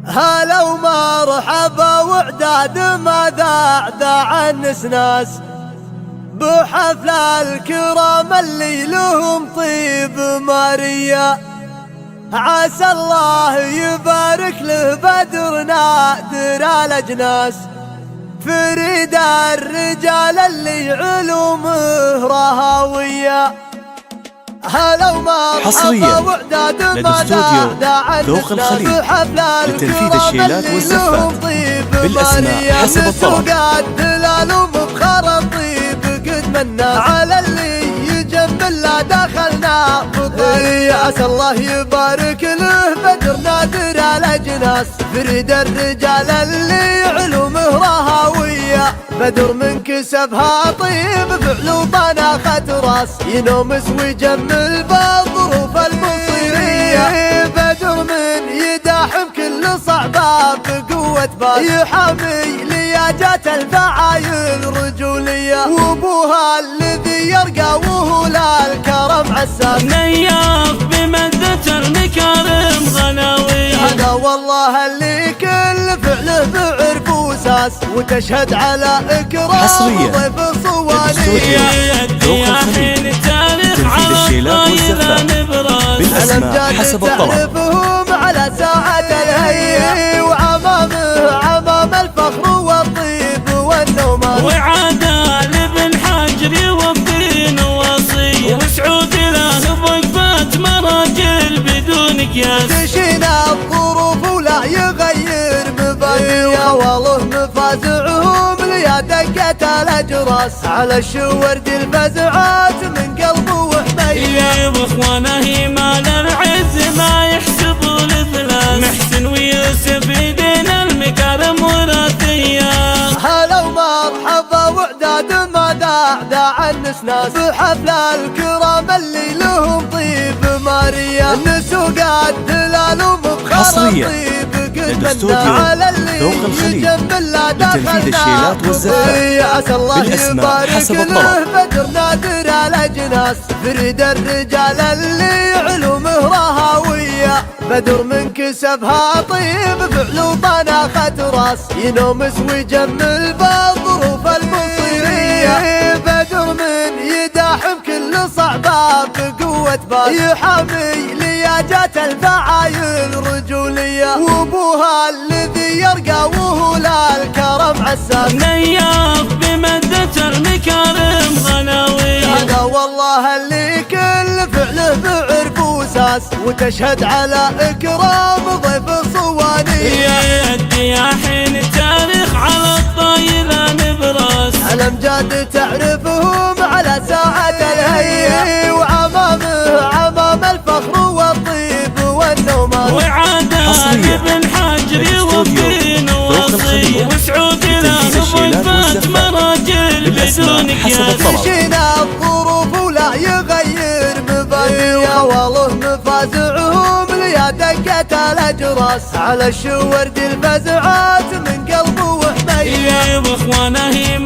هلا ومرحبا وعداد ما ذاع النسناس بحفل الكرام اللي لهم طيب ماريا. عسى الله يبارك له بدر نادر الأجناس فريد الرجال اللي علومه رهاوية. هلا ومرحبا وعداد ما ذاع النسناس بحفل الكرام اللي لهم طيب ماريا. حسب الطلب الدلال ومبخرطيب قد منا على اللي يجمل لا دخلنا بطريق. عسى الله يبارك له بدر نادر الأجناس فريد الرجال اللي علومه رهاوية. بدر من كسبها طيب بعلوطنا خد راس ينومس ويجمل بالظروف المصيرية. بدر من يداحم كل صعبة بقوة باس يحامي لياجات الفعايل رجولية. وابوها الذي يرقى وهو للكرم عساس نياف بمدة المكارم غناوي. هذا والله اللي كل فعله بعرف وساس وتشهد على إكرام ضيف صواني. الدياحين تاريخ على الطايرة نبراس بالأسماء حسب الطلب تعرفهم على ساعة الهي وعمامه عمام الفخر والطيب والنومان. وعدال بن حجر وفين وصي وسعود له وقفات مراجل بدون قياس. تشينا الظروف ولا يغير مبادئ والله مفازعهم ليا دقة الأجراس على الشورد الفزعات من قلبه وحميه. واخوانه مال العز ما يحسبوا الافلاس محسن ويوسف يدينا المكارم وراثيه. هلا ومرحبا وعداد ما ذاع النسناس بحفل الكرام اللي لهم طيب ماريا. نسوق الدلال ومبخرطيب قد منا على اللي يجمل لا دخلنا بطريق. عسى الله يبارك له بدر نادر الأجناس فريد الرجال اللي علومه رهاوية. بدر من كسبها طيب بعلوطنا خد راس ينومس ويجمل بالظروف المصيرية. بدر من يداحم كل صعبة بقوة باس يحامي لياجات الفعايل رجولية. وابوها الذي يرقى وهو للكرم عساس نياف بمدة المكارم غناوي. هذا والله اللي كل فعله بعرف وساس وتشهد على إكرام ضيف صواني. الدياحين تاريخ على الطايرة نبراس الأمجاد تعرفهم على ساعة الهي وعمامه عمام الفخر والطيب والنومان. وعدال بن حجر وفين وصي وسعود له وقفات مراجل بدون قياس. تشينا الظروف ولا يغير مبادئ والله مفازعهم ليا دقة الأجراس على الشورد الفزعات من قلبه وحميه. واخوانه